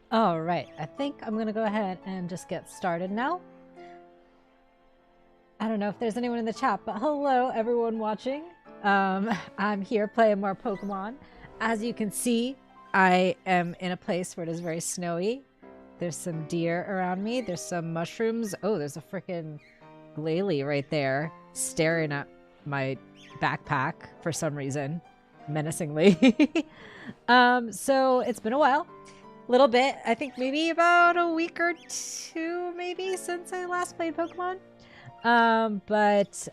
All right, I think I'm gonna go ahead and just get started now. I don't know if there's anyone in the chat, but hello everyone watching. I'm here playing more Pokemon. As you can see, I am in a place where it is very snowy. There's some deer around me. There's some mushrooms. Oh, there's a freaking Glalie right there staring at my backpack for some reason, menacingly. So it's been a while. Little bit. I think maybe about a week or two maybe since I last played Pokemon. But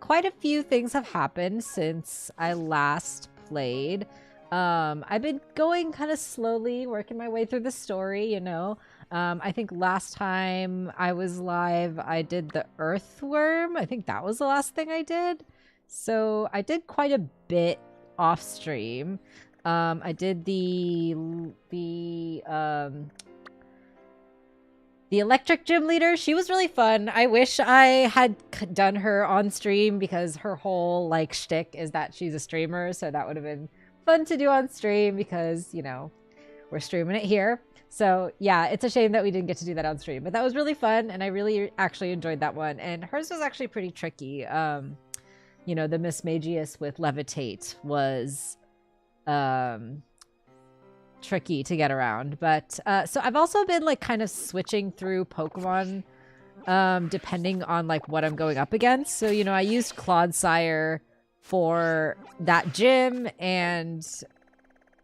quite a few things have happened since I last played. I've been going kind of slowly, working my way through the story, you know. I think last time I was live, I did the Earthworm. I think that was the last thing I did. So I did quite a bit off stream. I did the electric gym leader. She was really fun. I wish I had done her on stream because her whole like shtick is that she's a streamer. So that would have been fun to do on stream because, you know, we're streaming it here. So yeah, it's a shame that we didn't get to do that on stream, but that was really fun. And I really actually enjoyed that one. And hers was actually pretty tricky. You know, the Miss Magius with Levitate was tricky to get around, but so I've also been like kind of switching through Pokemon depending on like what I'm going up against. So, you know, I used Clodsire for that gym and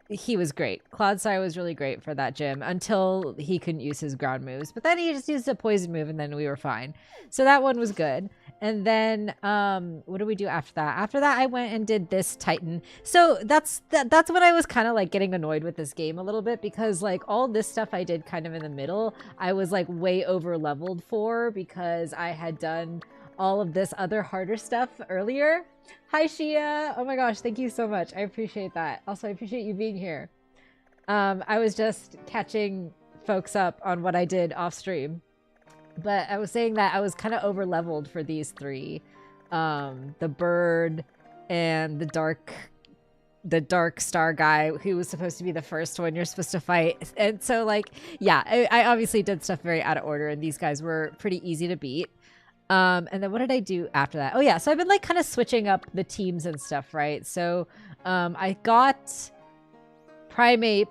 he was great. Clodsire was really great for that gym until he couldn't use his ground moves, but then he just used a poison move and then we were fine. So that one was good. And then what did we do after that? After that, I went and did this Titan. So that's when I was kind of like getting annoyed with this game a little bit because like all this stuff I did kind of in the middle, I was like way over leveled for because I had done all of this other harder stuff earlier. Hi, Shia. Oh my gosh, thank you so much. I appreciate that. Also, I appreciate you being here. I was just catching folks up on what I did off stream. But I was saying that I was kind of over leveled for these three. The bird and the dark star guy who was supposed to be the first one you're supposed to fight. And so like, yeah, I obviously did stuff very out of order and these guys were pretty easy to beat. And then what did I do after that? Oh yeah, so I've been like kind of switching up the teams and stuff, right? So I got Primeape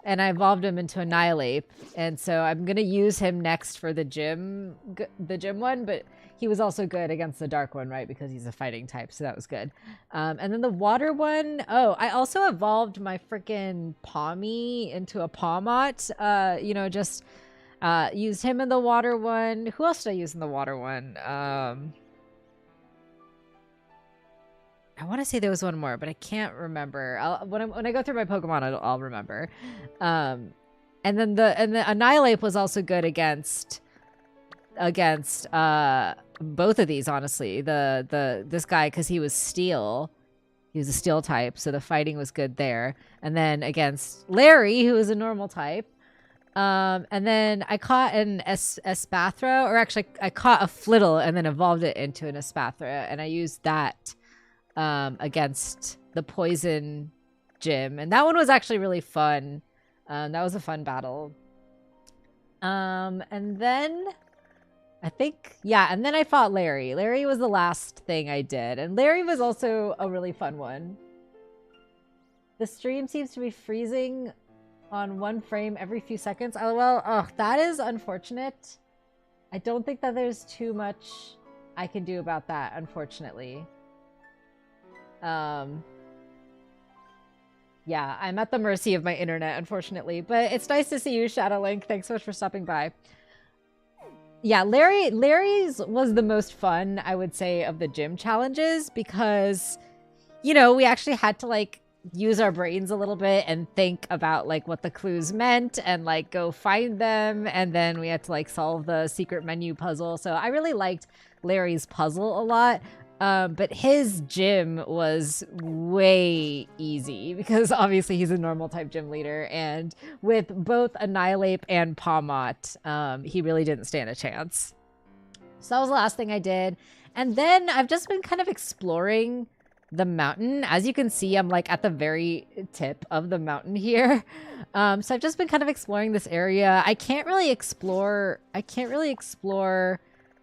and I evolved him into Annihilape, and so I'm gonna use him next for the gym one, but he was also good against the dark one, right? Because he's a fighting type, so that was good. And then the water one, oh, I also evolved my freaking Pawmi into a Pawmot. You know, just used him in the water one. Who else did I use in the water one? I want to say there was one more, but I can't remember. When I go through my Pokemon, I'll remember. And then the Annihilape was also good against both of these. Honestly, this guy because he was steel. He was a steel type, so the fighting was good there. And then against Larry, who is a normal type. And then I caught an Espathra, or actually I caught a Flittle and then evolved it into an Espathra, and I used that against the poison gym, and that one was actually really fun. That was a fun battle. And then I think, yeah, and then I fought Larry. Larry was the last thing I did, and Larry was also a really fun one. The stream seems to be freezing on one frame every few seconds. LOL. Oh, that is unfortunate. I don't think that there's too much I can do about that, unfortunately. Yeah, I'm at the mercy of my internet, unfortunately, but it's nice to see you, Shadowlink. Thanks so much for stopping by. Yeah, Larry's was the most fun, I would say, of the gym challenges because, you know, we actually had to like use our brains a little bit and think about like what the clues meant and like go find them, and then we had to like solve the secret menu puzzle. So I really liked Larry's puzzle a lot. But his gym was way easy because obviously he's a normal type gym leader, and with both Annihilape and Pawmot, he really didn't stand a chance. So that was the last thing I did. And then I've just been kind of exploring the mountain. As you can see, I'm like at the very tip of the mountain here. So I've just been kind of exploring this area. I can't really explore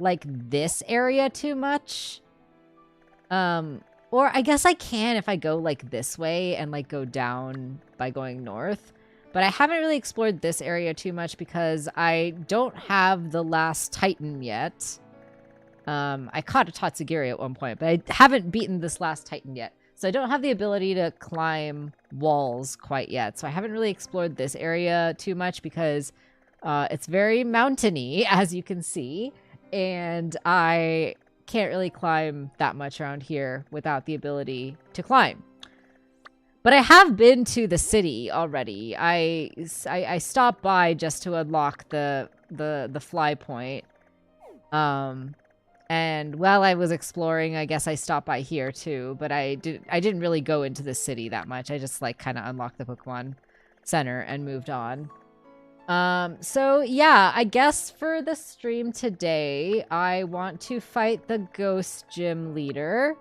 like this area too much. Or I guess I can if I go like this way and like go down by going north. But I haven't really explored this area too much because I don't have the last Titan yet. I caught a Tatsugiri at one point, but I haven't beaten this last Titan yet. So I don't have the ability to climb walls quite yet. So I haven't really explored this area too much because it's very mountainy, as you can see. And I can't really climb that much around here without the ability to climb. But I have been to the city already. I stopped by just to unlock the fly point. And while I was exploring, I guess I stopped by here too, but I didn't really go into the city that much. I just like kind of unlocked the Pokemon Center and moved on. So yeah, I guess for the stream today, I want to fight the Ghost Gym leader.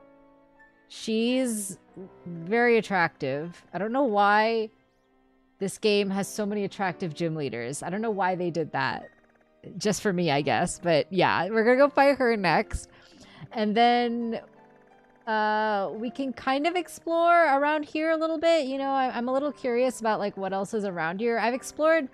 She's very attractive. I don't know why this game has so many attractive gym leaders. I don't know why they did that. Just for me, I guess. But yeah, we're gonna go fight her next. And then we can kind of explore around here a little bit. You know, I'm a little curious about like what else is around here. I've explored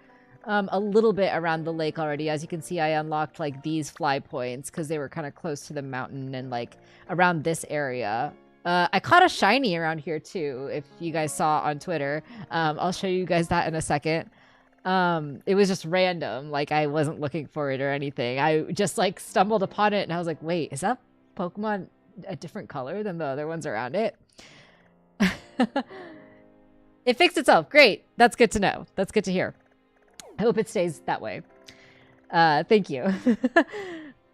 a little bit around the lake already. As you can see, I unlocked like these fly points because they were kind of close to the mountain and like around this area. I caught a shiny around here too, if you guys saw on Twitter. I'll show you guys that in a second. It was just random. Like I wasn't looking for it or anything. I just like stumbled upon it and I was like, wait, is that Pokemon a different color than the other ones around it? It fixed itself. Great. That's good to know. That's good to hear. I hope it stays that way. Thank you.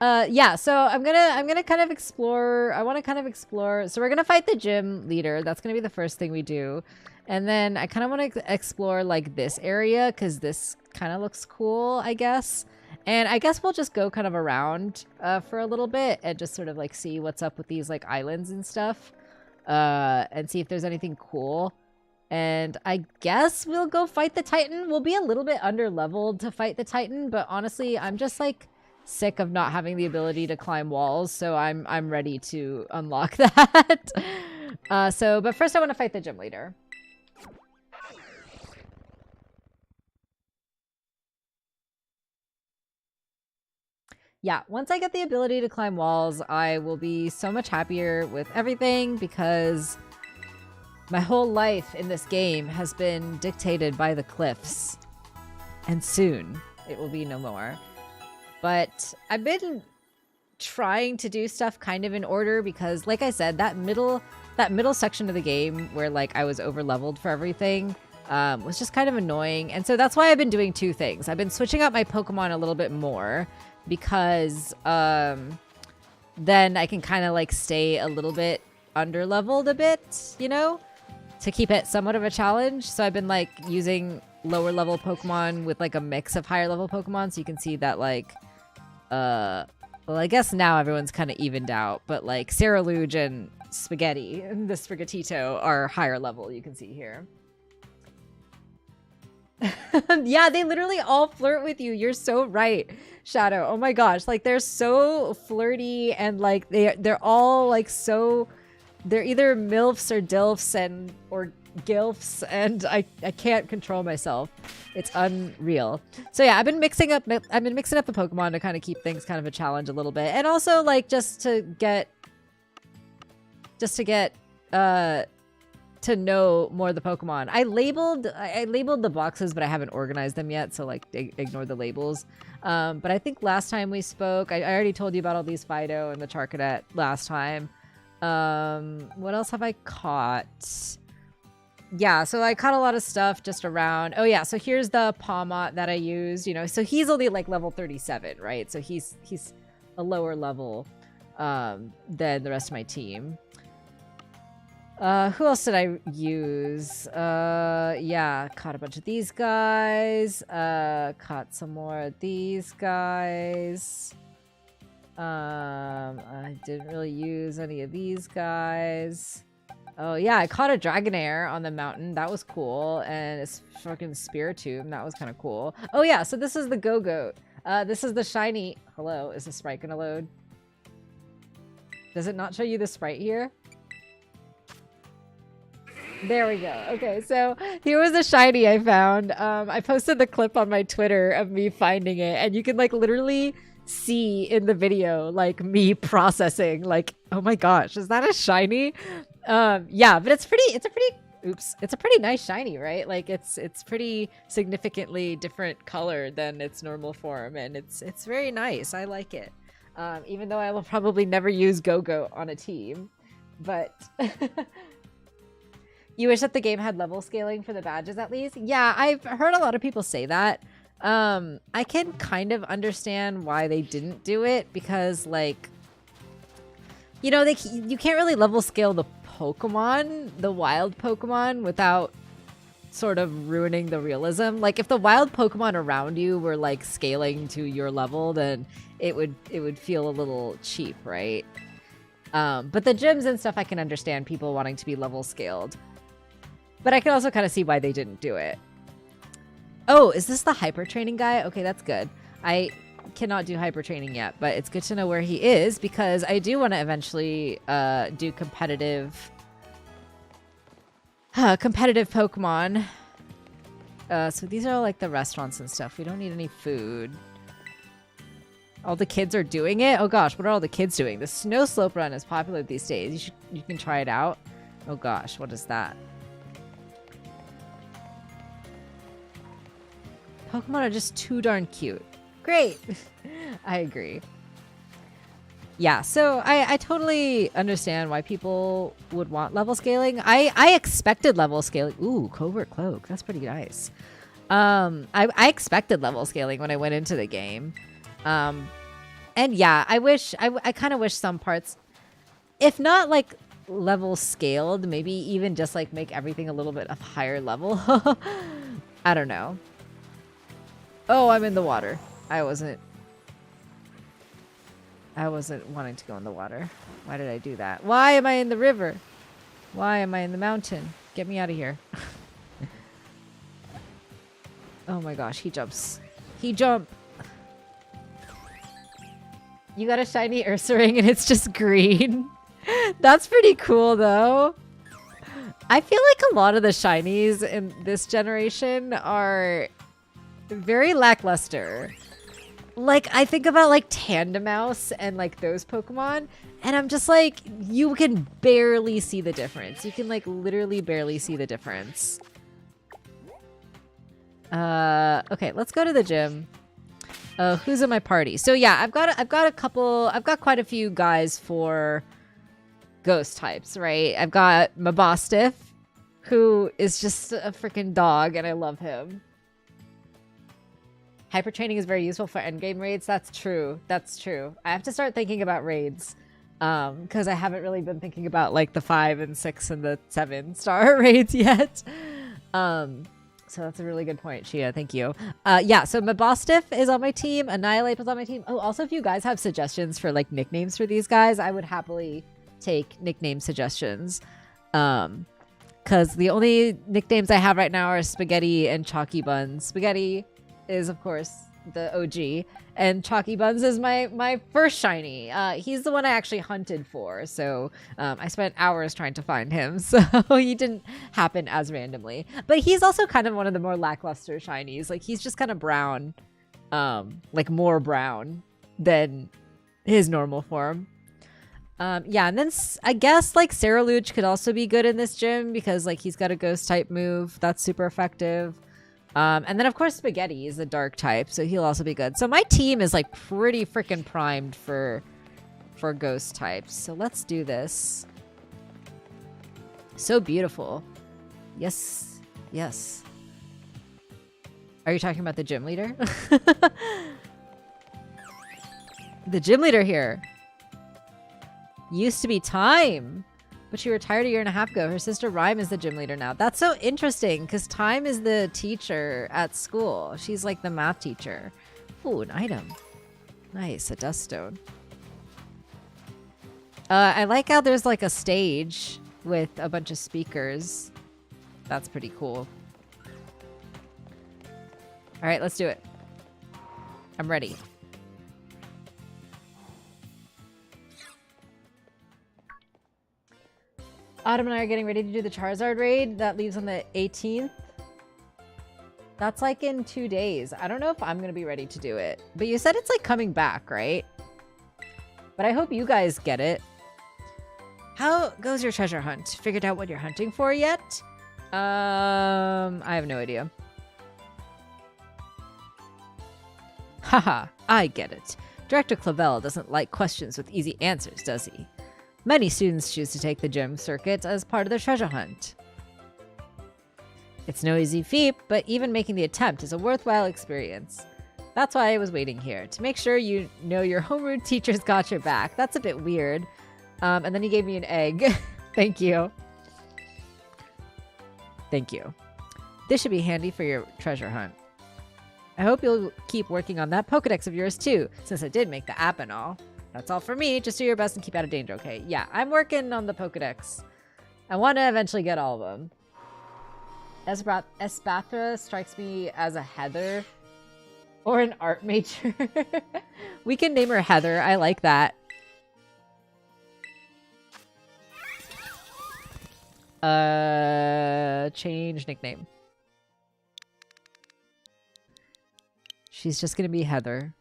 Yeah, so I'm gonna kind of explore. I want to kind of explore. So we're gonna fight the gym leader. That's gonna be the first thing we do. And then I kind of want to explore like this area because this kind of looks cool, I guess. And I guess we'll just go kind of around for a little bit and just sort of like see what's up with these like islands and stuff. And see if there's anything cool. And I guess we'll go fight the Titan. We'll be a little bit under-leveled to fight the Titan, but honestly, I'm just like sick of not having the ability to climb walls, so I'm ready to unlock that. But first I want to fight the gym leader. Yeah, once I get the ability to climb walls, I will be so much happier with everything because my whole life in this game has been dictated by the cliffs. And soon it will be no more. But I've been trying to do stuff kind of in order because, like I said, that middle section of the game where like I was over leveled for everything was just kind of annoying. And so that's why I've been doing two things. I've been switching up my Pokemon a little bit more because then I can kind of like stay a little bit under leveled a bit, you know, to keep it somewhat of a challenge. So I've been like using lower level Pokemon with like a mix of higher level Pokemon. So you can see that like, well, I guess now everyone's kind of evened out, but like Ceruledge and Spaghetti, the Sprigatito are higher level, you can see here. Yeah, they literally all flirt with you. You're so right, Shadow. Oh my gosh, like they're so flirty and like they're all like so, they're either MILFs or DILFs or GILFs, and I can't control myself. It's unreal. So yeah, I've been mixing up the Pokemon to kind of keep things kind of a challenge a little bit, and also like just to get to know more of the Pokemon. I labeled the boxes, but I haven't organized them yet, so like ignore the labels. But I think last time we spoke, I already told you about all these Fido and the Charcadet last time. What else have I caught? Yeah, so I caught a lot of stuff just around. Oh yeah, so here's the Pawmot that I used, you know. So he's only like level 37, right? So he's a lower level than the rest of my team. Who else did I use? Yeah, caught a bunch of these guys. Caught some more of these guys. I didn't really use any of these guys. Oh, yeah, I caught a Dragonair on the mountain. That was cool. And it's fucking Spiritomb. That was kind of cool. Oh, yeah, so this is the Go-Goat. This is the shiny... Hello, is the sprite gonna load? Does it not show you the sprite here? There we go. Okay, so here was the shiny I found. I posted the clip on my Twitter of me finding it, and you can like literally see in the video like me processing like, oh my gosh, is that a shiny? Yeah, but it's a pretty nice shiny, right? Like it's pretty significantly different color than its normal form, and it's very nice. I like it. Even though I will probably never use Go-Goat on a team, but you wish that the game had level scaling for the badges at least? Yeah, I've heard a lot of people say that. I can kind of understand why they didn't do it because, like, you know, you can't really level scale the Pokemon, the wild Pokemon, without sort of ruining the realism. Like, if the wild Pokemon around you were, like, scaling to your level, then it would feel a little cheap, right? But the gyms and stuff, I can understand people wanting to be level scaled. But I can also kind of see why they didn't do it. Oh, is this the hyper training guy? Okay, that's good. I cannot do hyper training yet, but it's good to know where he is because I do want to eventually do competitive Pokemon. So these are all like the restaurants and stuff. We don't need any food. All the kids are doing it? Oh gosh, what are all the kids doing? The snow slope run is popular these days. You can try it out. Oh gosh, what is that? Pokemon are just too darn cute. Great. I agree. Yeah, so I totally understand why people would want level scaling. I expected level scaling. Ooh, Covert Cloak. That's pretty nice. I expected level scaling when I went into the game. And yeah, I kind of wish some parts, if not like level scaled, maybe even just like make everything a little bit of higher level. I don't know. Oh, I'm in the water. I wasn't wanting to go in the water. Why did I do that? Why am I in the river? Why am I in the mountain? Get me out of here. Oh my gosh, he jumps. He jumped. You got a shiny Ursaring and it's just green. That's pretty cool though. I feel like a lot of the shinies in this generation are very lackluster. Like, I think about like Tandemaus and like those Pokemon, and I'm just like, you can barely see the difference. You can like literally barely see the difference. Okay, let's go to the gym. Who's in my party? So yeah, I've got quite a few guys for ghost types, right? I've got Mabostiff, who is just a freaking dog, and I love him. Hyper training is very useful for endgame raids. That's true. That's true. I have to start thinking about raids, because I haven't really been thinking about like the 5 and 6 and the 7-star raids yet. So that's a really good point, Shia. Thank you. Yeah, so Mabostiff is on my team. Annihilate was on my team. Oh, also if you guys have suggestions for like nicknames for these guys, I would happily take nickname suggestions. Because the only nicknames I have right now are Spaghetti and Chalky Buns. Spaghetti is, of course, the OG, and Chalky Buns is my first shiny. He's the one I actually hunted for, so I spent hours trying to find him, so he didn't happen as randomly. But he's also kind of one of the more lackluster shinies. Like, he's just kind of brown, like more brown than his normal form. Yeah, and then I guess like Ceruledge could also be good in this gym because like he's got a ghost type move that's super effective. And then of course Spaghetti is a dark type, so he'll also be good. So my team is like pretty freaking primed for ghost types. So let's do this. So beautiful. Yes. Yes. Are you talking about the gym leader? The gym leader here used to be Time, but she retired a year and a half ago. Her sister Rhyme is the gym leader now. That's so interesting because Time is the teacher at school. She's like the math teacher. Ooh, an item. Nice, a dust stone. I like how there's like a stage with a bunch of speakers. That's pretty cool. All right, let's do it. I'm ready. Autumn and I are getting ready to do the Charizard raid. That leaves on the 18th. That's like in 2 days. I don't know if I'm going to be ready to do it. But you said it's like coming back, right? But I hope you guys get it. How goes your treasure hunt? Figured out what you're hunting for yet? I have no idea. Haha, I get it. Director Clavel doesn't like questions with easy answers, does he? Many students choose to take the gym circuit as part of their treasure hunt. It's no easy feat, but even making the attempt is a worthwhile experience. That's why I was waiting here, to make sure you know your homeroom teachers got your back. That's a bit weird. And then he gave me an egg. Thank you. Thank you. This should be handy for your treasure hunt. I hope you'll keep working on that Pokédex of yours too, since I did make the app and all. That's all for me. Just do your best and keep out of danger, okay? Yeah, I'm working on the Pokédex. I want to eventually get all of them. Espathra strikes me as a Heather or an art major. We can name her Heather. I like that. Change nickname. She's just gonna be Heather.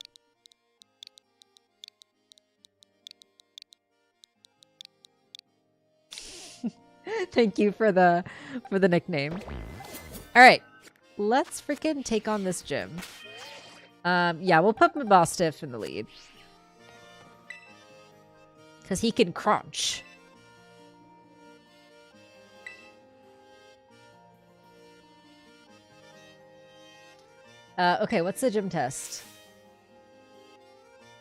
Thank you for the nickname. All right, let's freaking take on this gym. Yeah, we'll put Mabostiff in the lead because he can crunch. Okay, what's the gym test?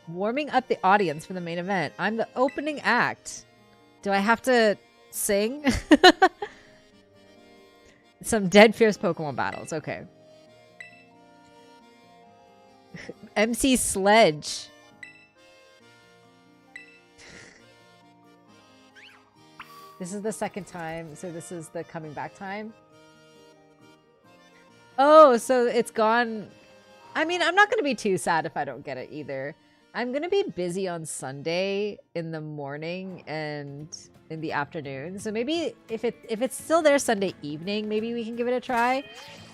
Warming up the audience for the main event. I'm the opening act. Do I have to sing? Some dead fierce Pokemon battles. Okay. MC Sledge. This is the second time, so this is the coming back time. Oh, so it's gone. I mean, I'm not going to be too sad if I don't get it either. I'm going to be busy on Sunday in the morning and in the afternoon. So maybe if it's still there Sunday evening, maybe we can give it a try.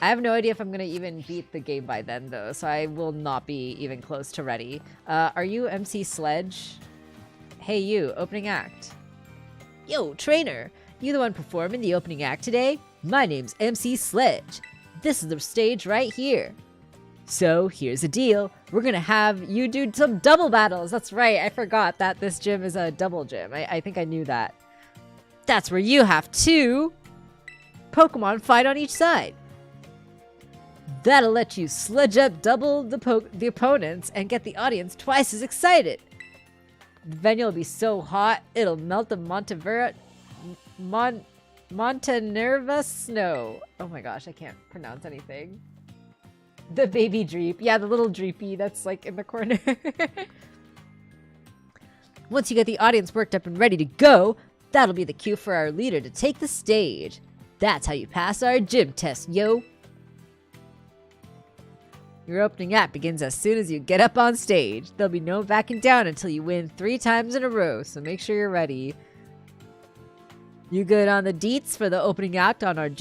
I have no idea if I'm going to even beat the game by then, though. So I will not be even close to ready. Are you MC Sledge? Hey, you, opening act. Yo, trainer. You the one performing the opening act today? My name's MC Sledge. This is the stage right here. So here's the deal. We're gonna have you do some double battles. That's right. I forgot that this gym is a double gym. I think I knew that. That's where you have 2 Pokemon fight on each side. That'll let you sledge up double the opponents and get the audience twice as excited. The venue will be so hot, it'll melt the Montenerva snow. Oh my gosh, I can't pronounce anything. The baby Dreep. Yeah, the little Dreepy that's like in the corner. Once you get the audience worked up and ready to go, that'll be the cue for our leader to take the stage. That's how you pass our gym test, yo. Your opening act begins as soon as you get up on stage. There'll be no backing down until you win 3 times in a row, so make sure you're ready. You good on the deets for the opening act on our